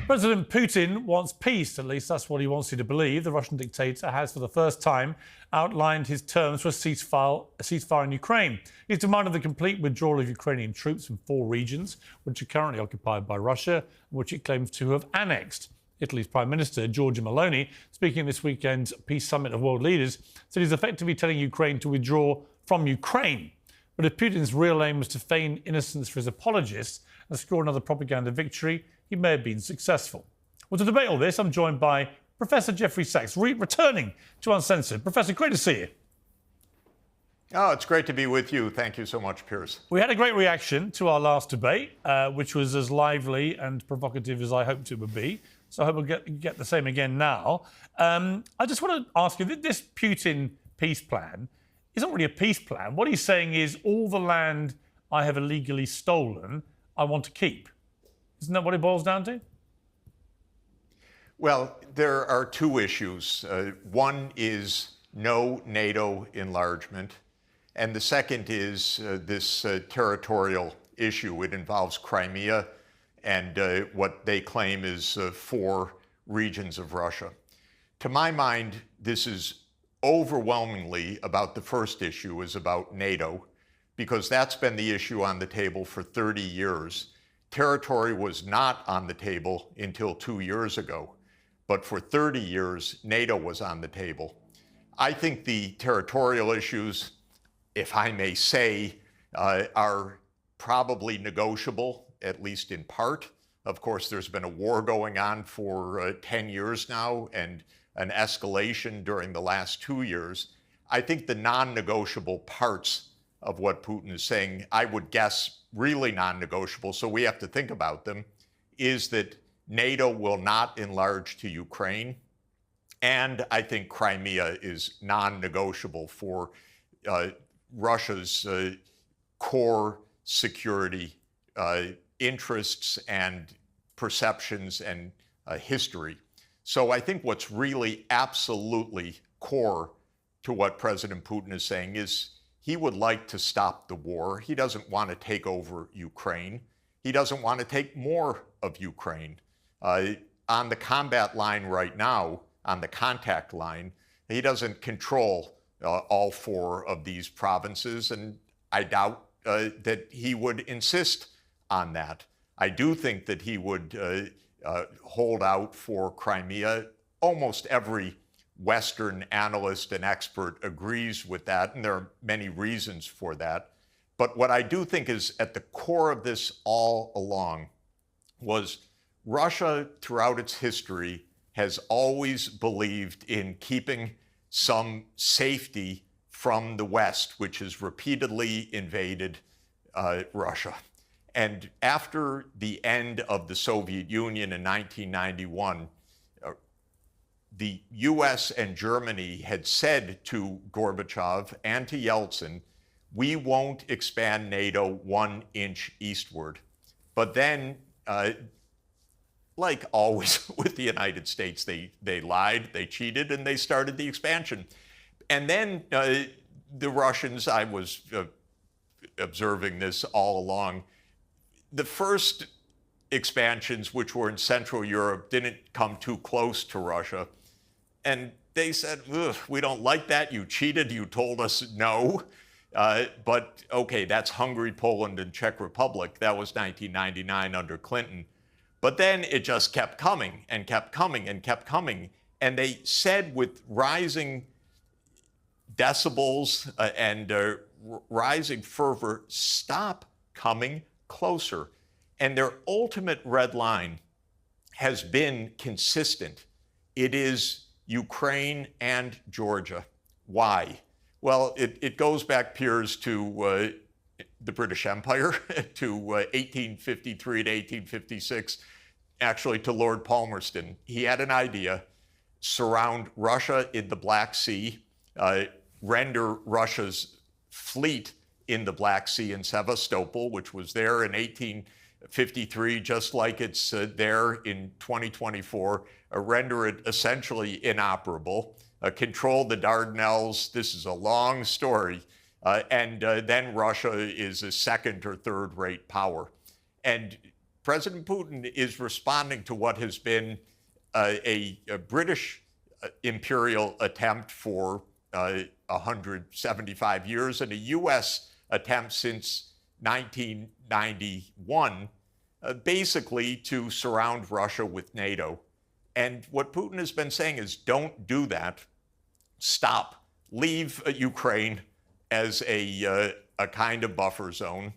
President Putin wants peace, at least that's what he wants you to believe. The Russian dictator has, for the first time, outlined his terms for a ceasefire in Ukraine. He's demanded the complete withdrawal of Ukrainian troops from 4 regions, which are currently occupied by Russia, which it claims to have annexed. Italy's Prime Minister, Giorgia Meloni, speaking at this weekend's Peace Summit of World Leaders, said he's effectively telling Ukraine to withdraw from Ukraine. But if Putin's real aim was to feign innocence for his apologists and score another propaganda victory, he may have been successful. Well, to debate all this, I'm joined by Professor Geoffrey Sachs, returning to Uncensored. Professor, great to see you. Oh, it's great to be with you. Thank you so much, Piers. We had a great reaction to our last debate, which was as lively and provocative as I hoped it would be. So I hope we'll get the same again now. I just want to ask you, this Putin peace plan isn't really a peace plan. What he's saying is all the land I have illegally stolen, I want to keep. Isn't that what it boils down to? Well, there are 2 issues. One is no NATO enlargement, and the second is this territorial issue. It involves Crimea and what they claim is 4 regions of Russia. To my mind, this is overwhelmingly about the first issue, is about NATO, because that's been the issue on the table for 30 years. Territory was not on the table until 2 years ago, but for 30 years, NATO was on the table. I think the territorial issues, if I may say, are probably negotiable, at least in part. Of course, there's been a war going on for 10 years now and an escalation during the last 2 years. I think the non-negotiable parts of what Putin is saying, I would guess really non-negotiable, so we have to think about them, is that NATO will not enlarge to Ukraine. And I think Crimea is non-negotiable for Russia's core security interests and perceptions and history. So I think what's really absolutely core to what President Putin is saying is he would like to stop the war. He doesn't want to take over Ukraine. He doesn't want to take more of Ukraine. On the combat line right now, on the contact line, he doesn't control all 4 of these provinces, and I doubt that he would insist on that. I do think that he would hold out for Crimea. Almost every Western analyst and expert agrees with that, and there are many reasons for that. But what I do think is at the core of this all along was Russia, throughout its history, has always believed in keeping some safety from the West, which has repeatedly invaded Russia. And after the end of the Soviet Union in 1991, the US and Germany had said to Gorbachev and to Yeltsin, we won't expand NATO 1 inch eastward. But then, like always with the United States, they lied, they cheated, and they started the expansion. And then the Russians, I was observing this all along, the first expansions, which were in Central Europe, didn't come too close to Russia. And they said, we don't like that. You cheated. You told us no. But OK, that's Hungary, Poland, and Czech Republic. That was 1999 under Clinton. But then it just kept coming and kept coming and kept coming. And they said with rising decibels and rising fervor, stop coming closer. And their ultimate red line has been consistent. It is Ukraine and Georgia. Why? Well, it goes back, Piers, to the British Empire, to 1853 to 1856, actually to Lord Palmerston. He had an idea: surround Russia in the Black Sea, render Russia's fleet in the Black Sea in Sevastopol, which was there in 1853, just like it's there in 2024, render it essentially inoperable, control the Dardanelles. This is a long story. And then Russia is a second or third rate power. And President Putin is responding to what has been a British imperial attempt for 175 years and a U.S. attempt since 1991, basically to surround Russia with NATO. And what Putin has been saying is, don't do that. Stop. Leave Ukraine as a kind of buffer zone.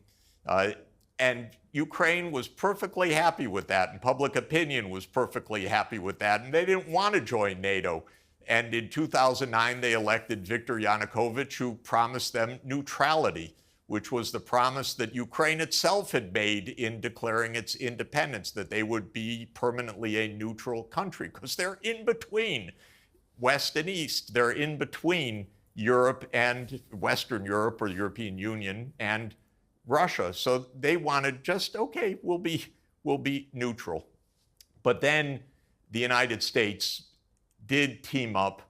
And Ukraine was perfectly happy with that, and public opinion was perfectly happy with that, and they didn't want to join NATO. And in 2009, they elected Viktor Yanukovych, who promised them neutrality, which was the promise that Ukraine itself had made in declaring its independence, that they would be permanently a neutral country, because they're in between West and East. They're in between Europe and Western Europe, or the European Union, and Russia. So they wanted just, okay, we'll be neutral. But then the United States did team up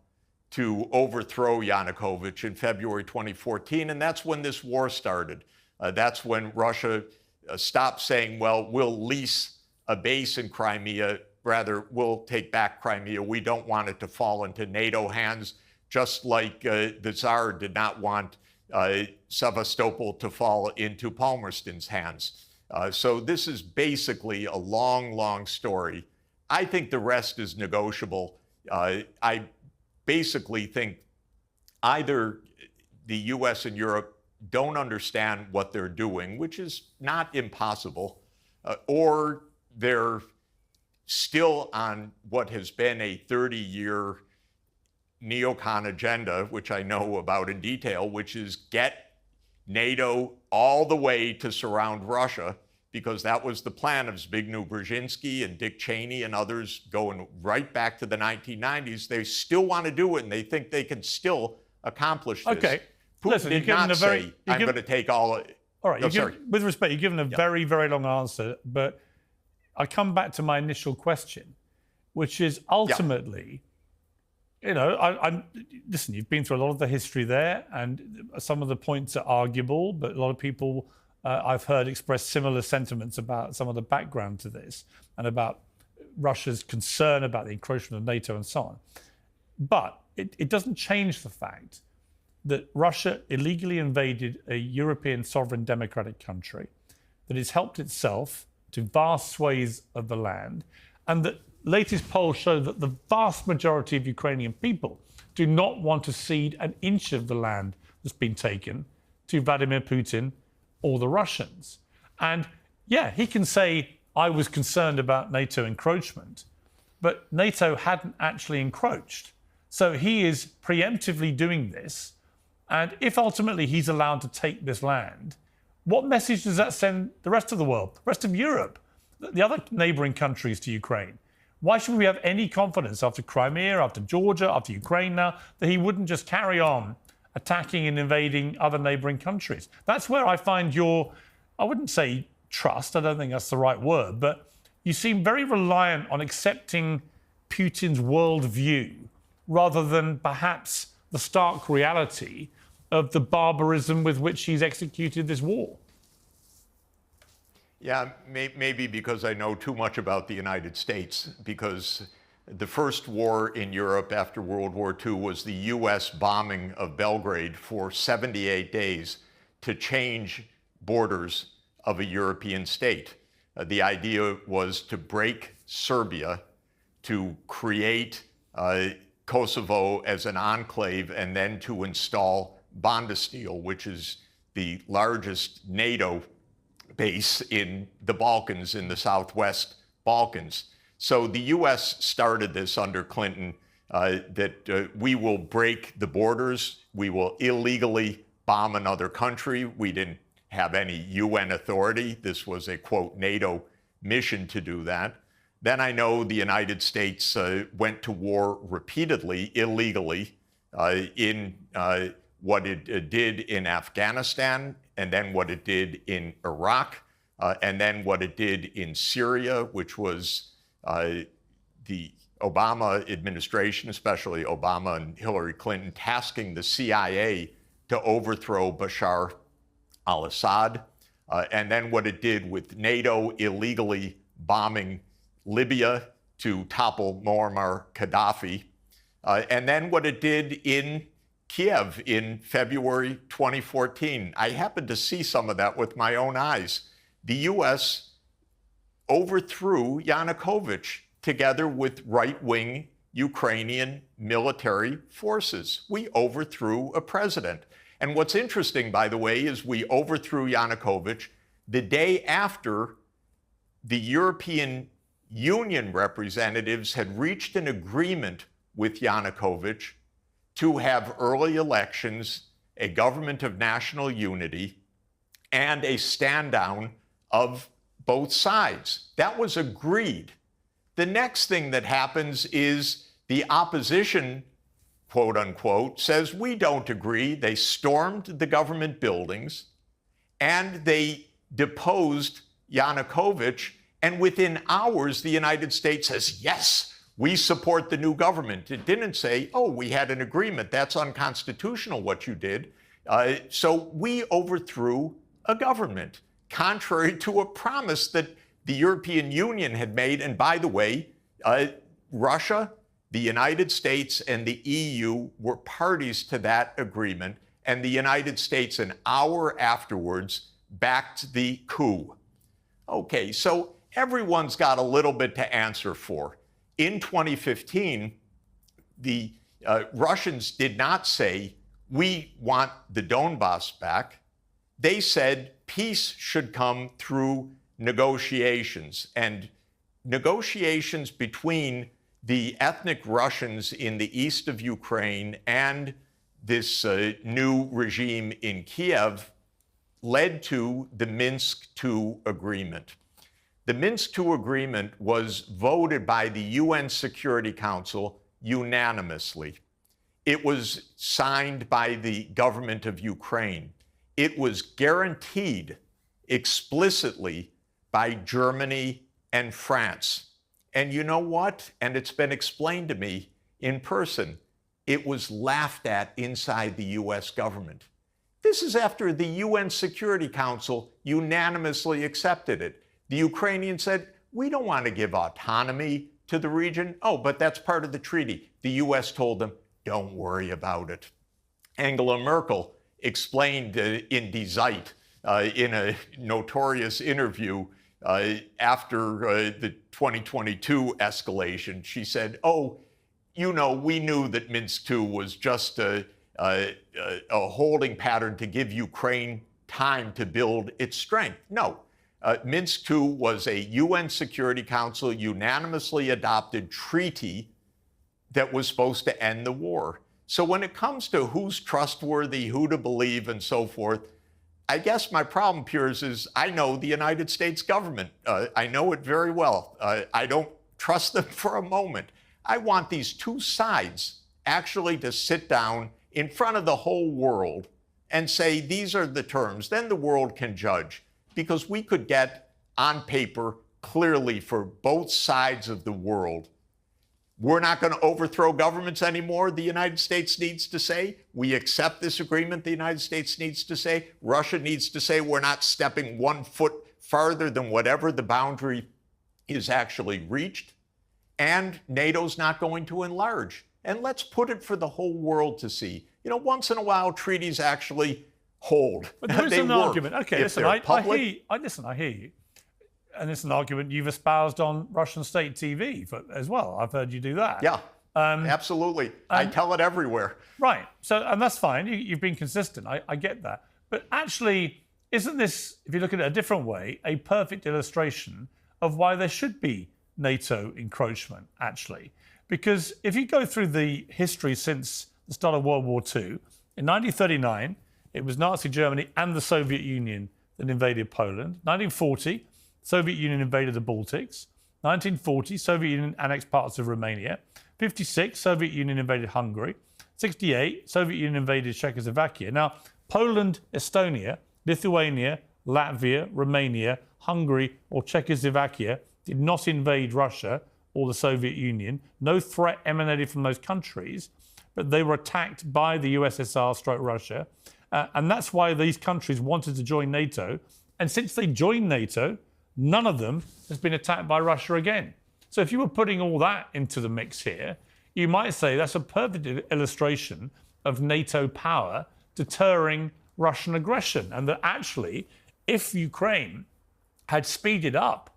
to overthrow Yanukovych in February 2014, and that's when this war started. That's when Russia stopped saying, well, we'll lease a base in Crimea, rather, we'll take back Crimea. We don't want it to fall into NATO hands, just like the Tsar did not want Sevastopol to fall into Palmerston's hands. So this is basically a long, long story. I think the rest is negotiable. I basically think either the US and Europe don't understand what they're doing, which is not impossible, or they're still on what has been a 30-year neocon agenda, which I know about in detail, which is get NATO all the way to surround Russia, because that was the plan of Zbigniew Brzezinski and Dick Cheney and others going right back to the 1990s. They still want to do it, and they think they can still accomplish this. Okay. Putin Listen, did not say, I'm going to take all... All right, with respect, you've given a very, very long answer, but I come back to my initial question, which is ultimately... You know, listen, you've been through a lot of the history there, and some of the points are arguable, but a lot of people I've heard express similar sentiments about some of the background to this and about Russia's concern about the encroachment of NATO and so on. But it doesn't change the fact that Russia illegally invaded a European sovereign democratic country, that it's helped itself to vast swathes of the land, and that latest polls show that the vast majority of Ukrainian people do not want to cede an inch of the land that's been taken to Vladimir Putin or the Russians. And yeah, he can say, I was concerned about NATO encroachment, but NATO hadn't actually encroached. So he is preemptively doing this. And if ultimately he's allowed to take this land, what message does that send the rest of the world, the rest of Europe, the other neighboring countries to Ukraine? Why should we have any confidence after Crimea, after Georgia, after Ukraine now, that he wouldn't just carry on attacking and invading other neighboring countries? That's where I find your, I wouldn't say trust, I don't think that's the right word, but you seem very reliant on accepting Putin's worldview rather than perhaps the stark reality of the barbarism with which he's executed this war. Yeah, maybe because I know too much about the United States, because the first war in Europe after World War II was the U.S. bombing of Belgrade for 78 days to change borders of a European state. The idea was to break Serbia, to create Kosovo as an enclave, and then to install Bondesteel, which is the largest NATO base in the Balkans, in the Southwest Balkans. So the U.S. started this under Clinton, that we will break the borders, we will illegally bomb another country. We didn't have any UN authority. This was a, quote, NATO mission to do that. Then I know the United States went to war repeatedly, illegally, in what it did in Afghanistan, and then what it did in Iraq, and then what it did in Syria, which was the Obama administration, especially Obama and Hillary Clinton, tasking the CIA to overthrow Bashar al-Assad. and then what it did with NATO illegally bombing Libya to topple Muammar Gaddafi, and then what it did in Kiev in February 2014. I happened to see some of that with my own eyes. The U.S. overthrew Yanukovych together with right-wing Ukrainian military forces. We overthrew a president. And what's interesting, by the way, is we overthrew Yanukovych the day after the European Union representatives had reached an agreement with Yanukovych to have early elections, a government of national unity, and a stand down of both sides. That was agreed. The next thing that happens is the opposition, quote unquote, says we don't agree. They stormed the government buildings and they deposed Yanukovych. And within hours, the United States says, yes, we support the new government. It didn't say, oh, we had an agreement. That's unconstitutional what you did. So we overthrew a government, contrary to a promise that the European Union had made. And by the way, Russia, the United States, and the EU were parties to that agreement. And the United States, an hour afterwards, backed the coup. Okay, so everyone's got a little bit to answer for. In 2015, the Russians did not say, we want the Donbass back. They said peace should come through negotiations, and negotiations between the ethnic Russians in the east of Ukraine and this new regime in Kiev led to the Minsk II agreement. The Minsk II agreement was voted by the UN Security Council unanimously. It was signed by the government of Ukraine. It was guaranteed explicitly by Germany and France. And you know what? And it's been explained to me in person. It was laughed at inside the US government. This is after the UN Security Council unanimously accepted it. The Ukrainians said, we don't want to give autonomy to the region. Oh, but that's part of the treaty. The US told them, don't worry about it. Angela Merkel explained in Die Zeit, in a notorious interview after the 2022 escalation, she said, oh, you know, we knew that Minsk II was just a holding pattern to give Ukraine time to build its strength. No. Minsk II was a UN Security Council unanimously adopted treaty that was supposed to end the war. So when it comes to who's trustworthy, who to believe, and so forth, I guess my problem, Piers, is I know the United States government. I know it very well. I don't trust them for a moment. I want these two sides actually to sit down in front of the whole world and say, these are the terms. Then the world can judge. Because we could get on paper clearly for both sides of the world, we're not going to overthrow governments anymore, the United States needs to say. We accept this agreement, the United States needs to say. Russia needs to say we're not stepping 1 foot farther than whatever the boundary is actually reached. And NATO's not going to enlarge. And let's put it for the whole world to see. You know, once in a while, treaties actually hold. But there's an argument. Okay, listen, I hear you. I hear you. And it's an argument you've espoused on Russian state TV as well. I've heard you do that. Yeah, absolutely. I tell it everywhere. Right. So, and that's fine. You've been consistent. I get that. But actually, isn't this, if you look at it a different way, a perfect illustration of why there should be NATO encroachment, actually? Because if you go through the history since the start of World War II, in 1939, it was Nazi Germany and the Soviet Union that invaded Poland. 1940, Soviet Union invaded the Baltics. 1940, Soviet Union annexed parts of Romania. 56, Soviet Union invaded Hungary. 68, Soviet Union invaded Czechoslovakia. Now, Poland, Estonia, Lithuania, Latvia, Romania, Hungary, or Czechoslovakia did not invade Russia or the Soviet Union. No threat emanated from those countries, but they were attacked by the USSR/Russia. And that's why these countries wanted to join NATO, And since they joined NATO, none of them has been attacked by Russia again. So if you were putting all that into the mix here, you might say that's a perfect illustration of NATO power deterring Russian aggression. And that actually, if Ukraine had speeded up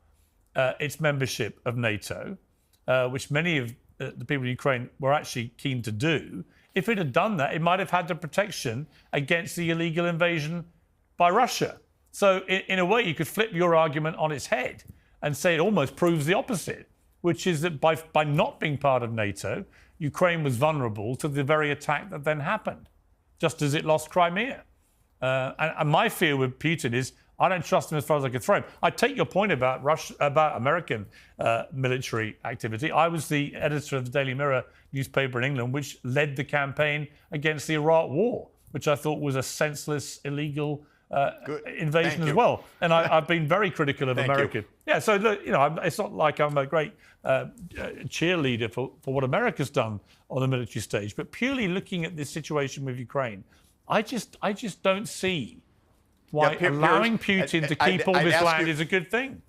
its membership of NATO, which many of the people in Ukraine were actually keen to do, if it had done that, it might have had the protection against the illegal invasion by Russia. So in a way, you could flip your argument on its head and say it almost proves the opposite, which is that by not being part of NATO, Ukraine was vulnerable to the very attack that then happened, just as it lost Crimea. And my fear with Putin is I don't trust him as far as I could throw him. I take your point about American military activity. I was the editor of the Daily Mirror newspaper in England, which led the campaign against the Iraq War, which I thought was a senseless, illegal invasion as well. And I've been very critical of America. Yeah, so look, it's not like I'm a great cheerleader for what America's done on the military stage, but purely looking at this situation with Ukraine, I just don't see why allowing Putin to keep all this land is a good thing.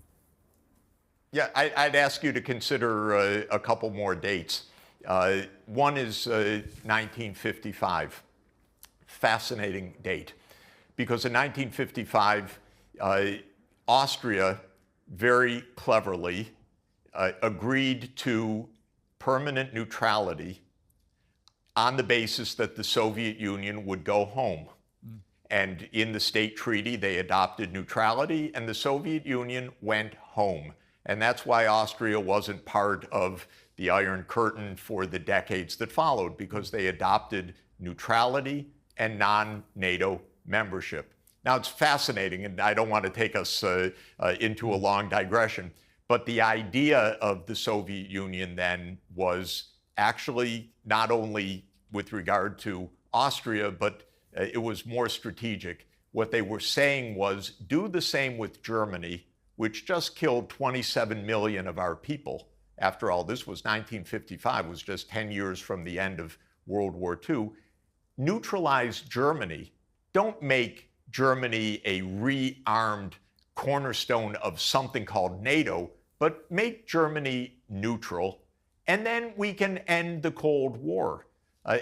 Yeah, I'd ask you to consider a couple more dates. One is 1955. Fascinating date. Because in 1955, Austria very cleverly agreed to permanent neutrality on the basis that the Soviet Union would go home. And in the State Treaty, they adopted neutrality, and the Soviet Union went home. And that's why Austria wasn't part of the Iron Curtain for the decades that followed, because they adopted neutrality and non-NATO membership. Now, it's fascinating, and I don't want to take us into a long digression, but the idea of the Soviet Union then was actually not only with regard to Austria, but it was more strategic. What they were saying was, do the same with Germany, which just killed 27 million of our people. After all, this was 1955, was just 10 years from the end of World War II. Neutralize Germany. Don't make Germany a rearmed cornerstone of something called NATO, but make Germany neutral, and then we can end the Cold War.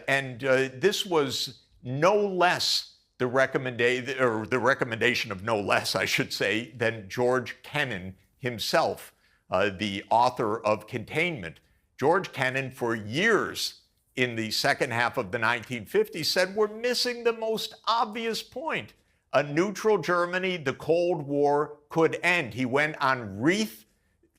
This was no less the recommendation of no less, I should say, than George Kennan himself, the author of Containment. George Kennan, for years in the second half of the 1950s, said we're missing the most obvious point. A neutral Germany, the Cold War could end. He went on Wreath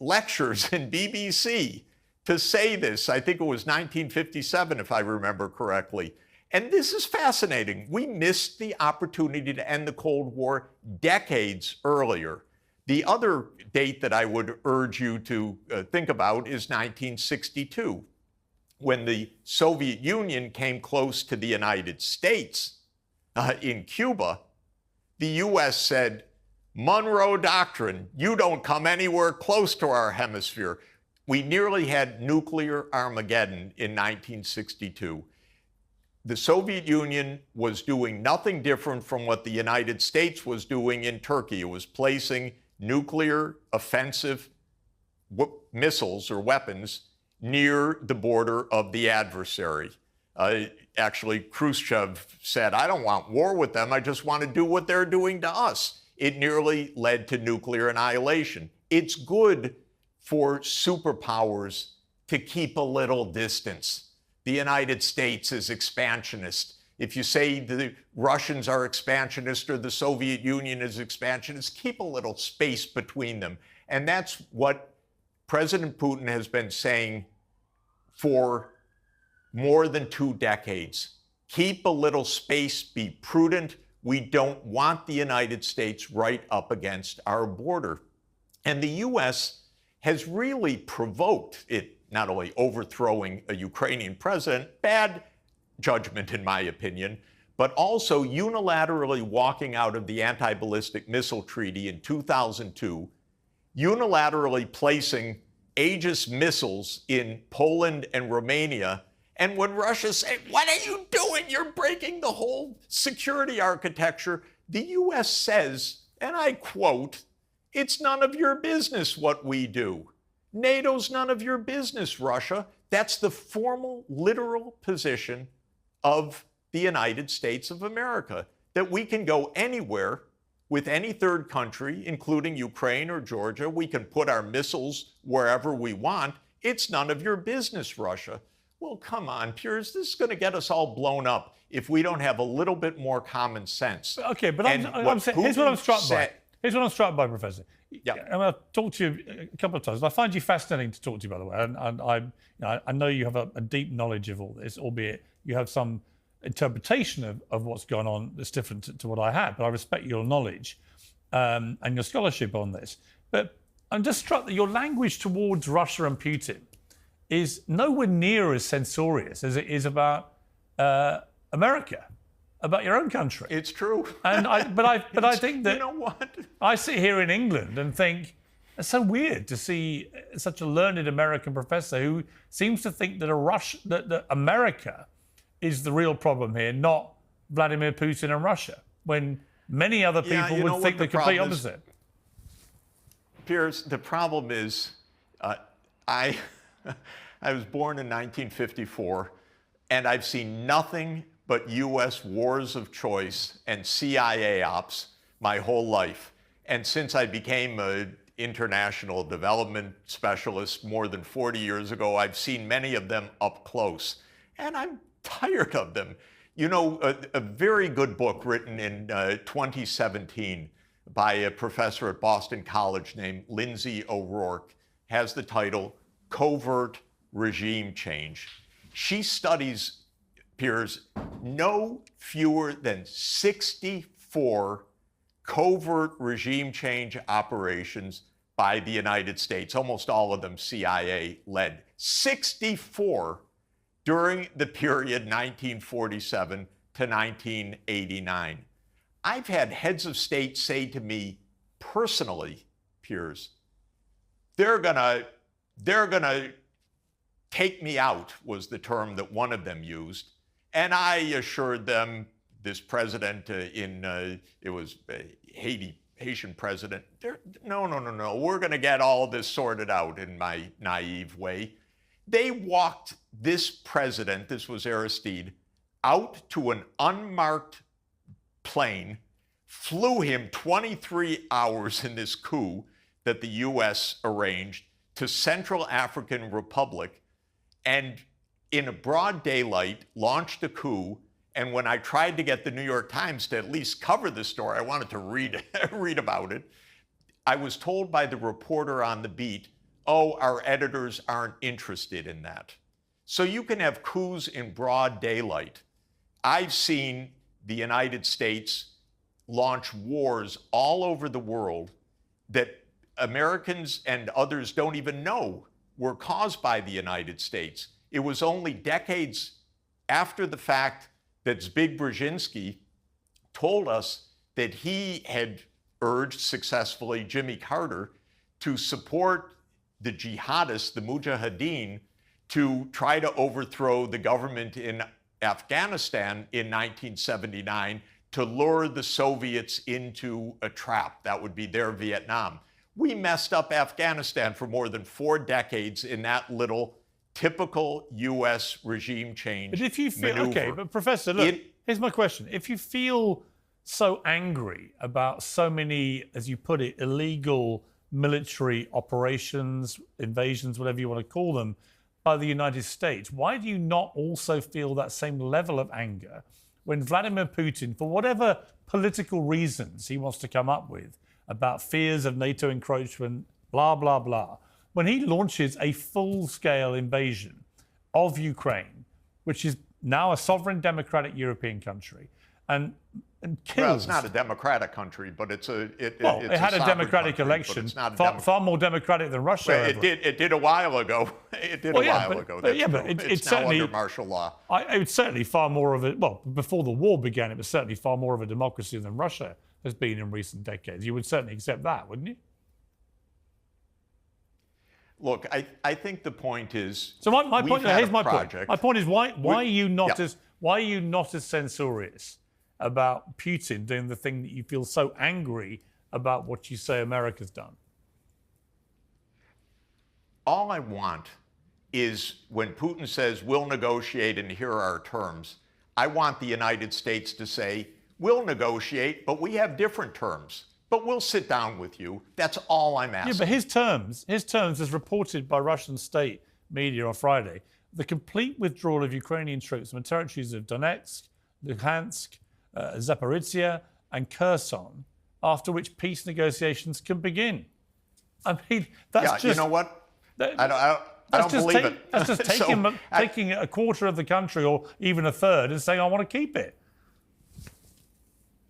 lectures in BBC to say this. I think it was 1957, if I remember correctly. And this is fascinating. We missed the opportunity to end the Cold War decades earlier. The other date that I would urge you to think about is 1962, when the Soviet Union came close to the United States in Cuba. The U.S. said, Monroe Doctrine, you don't come anywhere close to our hemisphere. We nearly had nuclear Armageddon in 1962. The Soviet Union was doing nothing different from what the United States was doing in Turkey. It was placing nuclear offensive missiles or weapons near the border of the adversary. Actually, Khrushchev said, I don't want war with them. I just want to do what they're doing to us. It nearly led to nuclear annihilation. It's good for superpowers to keep a little distance. The United States is expansionist. If you say the Russians are expansionist or the Soviet Union is expansionist, keep a little space between them. And that's what President Putin has been saying for more than 2 decades. Keep a little space, be prudent. We don't want the United States right up against our border. And the U.S. has really provoked it, not only overthrowing a Ukrainian president, bad judgment in my opinion, but also unilaterally walking out of the anti-ballistic missile treaty in 2002, unilaterally placing Aegis missiles in Poland and Romania. And when Russia said, what are you doing? You're breaking the whole security architecture. The U.S. says, and I quote, "It's none of your business what we do. NATO's none of your business, Russia." That's the formal, literal position of the United States of America, that we can go anywhere with any third country, including Ukraine or Georgia. We can put our missiles wherever we want. It's none of your business, Russia. Well, come on, Piers, this is going to get us all blown up if we don't have a little bit more common sense. Okay, but I'm saying, here's what I'm struck by. Here's what I'm struck by, Professor. Yeah. I've talked to you a couple of times. I find you fascinating to talk to you, by the way. And I know you have a deep knowledge of all this, albeit you have some interpretation of what's going on that's different to what I have. But I respect your knowledge and your scholarship on this. But I'm just struck that your language towards Russia and Putin is nowhere near as censorious as it is about America, about your own country. It's true. And I think that, you know what? I sit here in England and think it's so weird to see such a learned American professor who seems to think that that America is the real problem here, not Vladimir Putin and Russia, when many other people would think the complete opposite. Piers, the problem is, I was born in 1954, and I've seen nothing but U.S. wars of choice and CIA ops my whole life. And since I became an international development specialist more than 40 years ago, I've seen many of them up close. And I'm tired of them. You know, a very good book written in 2017 by a professor at Boston College named Lindsay O'Rourke has the title Covert Regime Change. She studies, Piers, no fewer than 64 covert regime change operations by the United States, almost all of them CIA-led. 64 during the period 1947 to 1989. I've had heads of state say to me personally, Piers, they're gonna take me out, was the term that one of them used. And I assured them, this president it was Haitian president, no, we're gonna get all this sorted out, in my naive way. They walked this president, this was Aristide, out to an unmarked plane, flew him 23 hours in this coup that the US arranged to Central African Republic, and in a broad daylight launched a coup. And when I tried to get the New York Times to at least cover the story, I wanted to read about it, I was told by the reporter on the beat, oh, our editors aren't interested in that. So you can have coups in broad daylight. I've seen the United States launch wars all over the world that Americans and others don't even know were caused by the United States. It was only decades after the fact that Zbig Brzezinski told us that he had urged successfully Jimmy Carter to support the jihadists, the Mujahideen, to try to overthrow the government in Afghanistan in 1979 to lure the Soviets into a trap. That would be their Vietnam. We messed up Afghanistan for more than 4 decades in that little typical U.S. regime change But if you feel, maneuver. okay, but Professor, look, here's my question. If you feel so angry about so many, as you put it, illegal military operations, invasions, whatever you want to call them, by the United States, why do you not also feel that same level of anger when Vladimir Putin, for whatever political reasons he wants to come up with, about fears of NATO encroachment, blah, blah, blah, when he launches a full-scale invasion of Ukraine, which is now a sovereign democratic European country, and kills... Well, it's not a democratic country, but it had a democratic election, far more democratic than Russia. Well, it did a while ago. It did a while ago. That's but it's now certainly under martial law. It's certainly far more of it. Well, before the war began, it was certainly far more of a democracy than Russia has been in recent decades. You would certainly accept that, wouldn't you? Look, I think the point is. So my point. Here's my point. My point is why are you not as censorious about Putin doing the thing that you feel so angry about what you say America's done? All I want is when Putin says, we'll negotiate and here are our terms, I want the United States to say, we'll negotiate, but we have different terms. But we'll sit down with you. That's all I'm asking. Yeah, but his terms, as reported by Russian state media on Friday, the complete withdrawal of Ukrainian troops from the territories of Donetsk, Luhansk, Zaporizhia, and Kherson, after which peace negotiations can begin. I mean, that's just... you know what? I don't believe it. That's just taking a quarter of the country or even a third and saying, I want to keep it.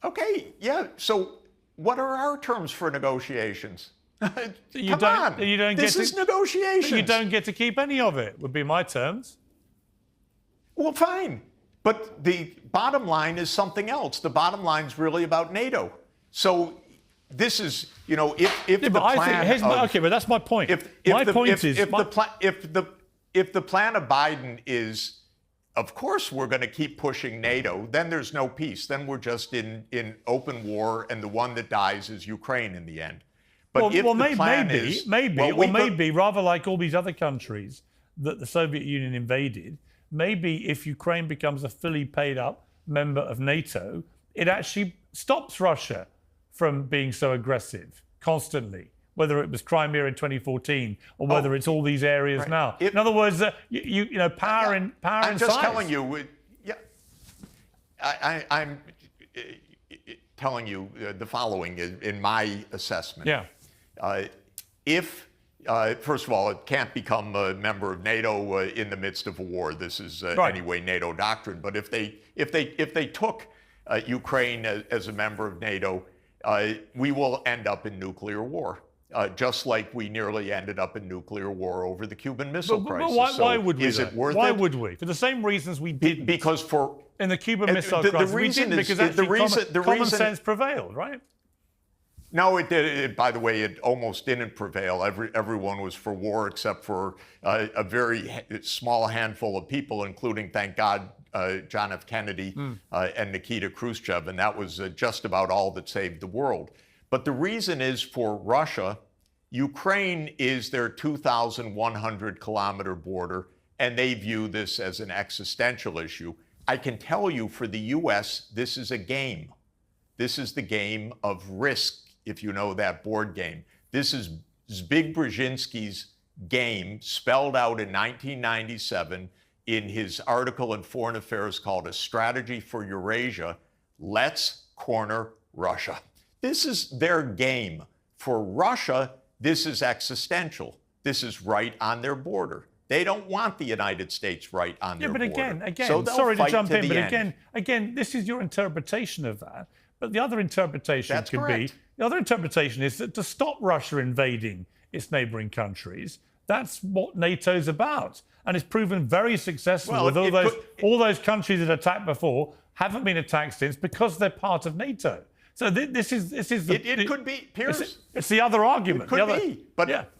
Okay, yeah. So what are our terms for negotiations? Come on. This is negotiations. You don't get to keep any of it, would be my terms. Well, fine. But the bottom line is something else. The bottom line is really about NATO. So this is, if the plan okay, but that's my point. If the plan of Biden is, of course, we're going to keep pushing NATO, then there's no peace. Then we're just in open war, and the one that dies is Ukraine in the end. But maybe, rather like all these other countries that the Soviet Union invaded, maybe if Ukraine becomes a fully paid up member of NATO, it actually stops Russia from being so aggressive constantly, whether it was Crimea in 2014 or whether it's all these areas now. In other words, power in I'm size. just telling you, I'm telling you the following in my assessment. Yeah. First of all, it can't become a member of NATO in the midst of a war. This is anyway NATO doctrine. But if they took Ukraine as a member of NATO, we will end up in nuclear war, just like we nearly ended up in nuclear war over the Cuban Missile Crisis. But why would we? Is it worth it? Why would we? For the same reasons we didn't. Because in the Cuban Missile Crisis, we didn't because actually common sense prevailed, right? No, it did. By the way, it almost didn't prevail. Everyone was for war except for a very small handful of people, including, thank God, John F. Kennedy and Nikita Khrushchev, and that was just about all that saved the world. But the reason is for Russia, Ukraine is their 2,100-kilometer border, and they view this as an existential issue. I can tell you for the U.S., this is a game. This is the game of risk, if you know that board game. This is Zbig Brzezinski's game, spelled out in 1997 in his article in Foreign Affairs called A Strategy for Eurasia. Let's corner Russia. This is their game. For Russia, this is existential. This is right on their border. They don't want the United States right on their border. Yeah, but again, so sorry to jump in, but again, this is your interpretation of that. But the other interpretation the other interpretation is that to stop Russia invading its neighboring countries, that's what NATO's about. And it's proven very successful with all those countries that attacked before haven't been attacked since because they're part of NATO. So this is it could be, Piers. It's the other argument. It could be, but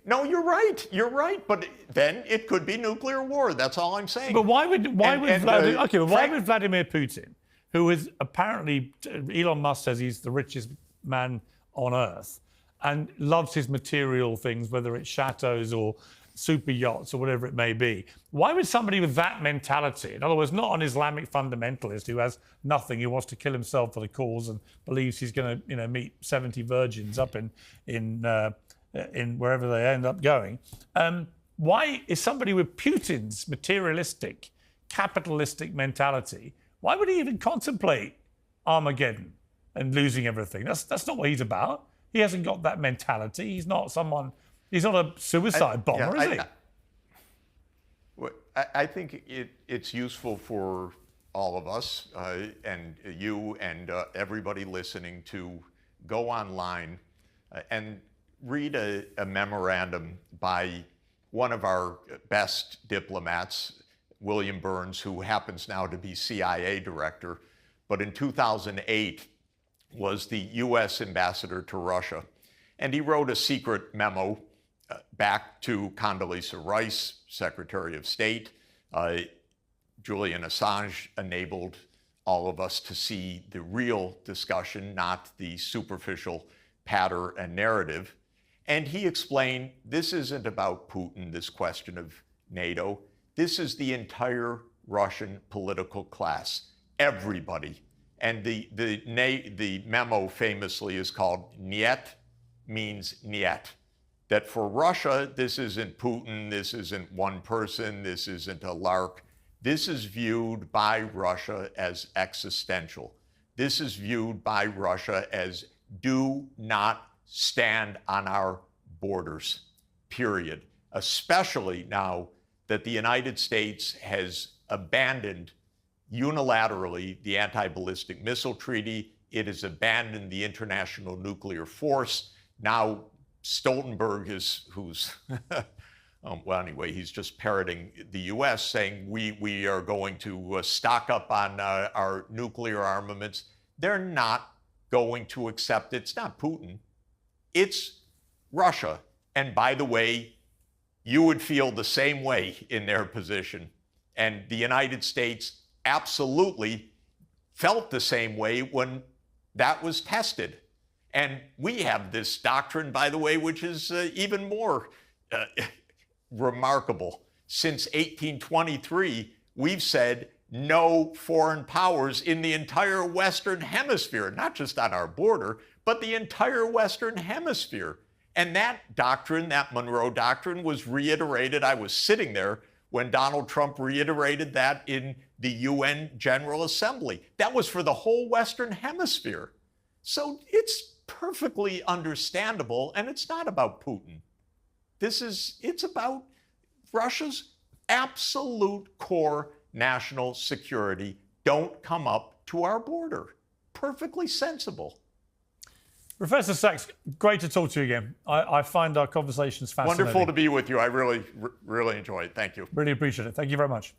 no, you're right. You're right, but then it could be nuclear war. That's all I'm saying. But why would Vladimir Putin, who is apparently, Elon Musk says he's the richest man on earth and loves his material things, whether it's chateaus or super yachts or whatever it may be. Why would somebody with that mentality, in other words, not an Islamic fundamentalist who has nothing, who wants to kill himself for the cause and believes he's going to, meet 70 virgins up in wherever they end up going, why is somebody with Putin's materialistic, capitalistic mentality, why would he even contemplate Armageddon and losing everything? That's not what he's about. He hasn't got that mentality. He's not a suicide bomber, is he? I think it's useful for all of us and you and everybody listening to go online and read a memorandum by one of our best diplomats, William Burns, who happens now to be CIA director, but in 2008 was the U.S. ambassador to Russia. And he wrote a secret memo back to Condoleezza Rice, Secretary of State. Julian Assange enabled all of us to see the real discussion, not the superficial patter and narrative. And he explained this isn't about Putin, this question of NATO. This is the entire Russian political class, everybody. And the memo famously is called Niet means Niet. That for Russia, this isn't Putin, this isn't one person, this isn't a lark. This is viewed by Russia as existential. This is viewed by Russia as do not stand on our borders, period. Especially now that the United States has abandoned unilaterally the anti-ballistic missile treaty. It has abandoned the international nuclear force. Now Stoltenberg who's well, anyway, he's just parroting the U.S., saying we are going to stock up on our nuclear armaments. They're not going to accept it. It's not Putin. It's Russia. And by the way, you would feel the same way in their position. And the United States absolutely felt the same way when that was tested. And we have this doctrine, by the way, which is even more remarkable. Since 1823, we've said no foreign powers in the entire Western Hemisphere, not just on our border, but the entire Western Hemisphere. And that doctrine, that Monroe Doctrine, was reiterated. I was sitting there when Donald Trump reiterated that in the UN General Assembly. That was for the whole Western Hemisphere. So it's perfectly understandable, and it's not about Putin. It's about Russia's absolute core national security. Don't come up to our border. Perfectly sensible. Professor Sachs, great to talk to you again. I find our conversations fascinating. Wonderful to be with you. I really enjoy it. Thank you. Really appreciate it. Thank you very much.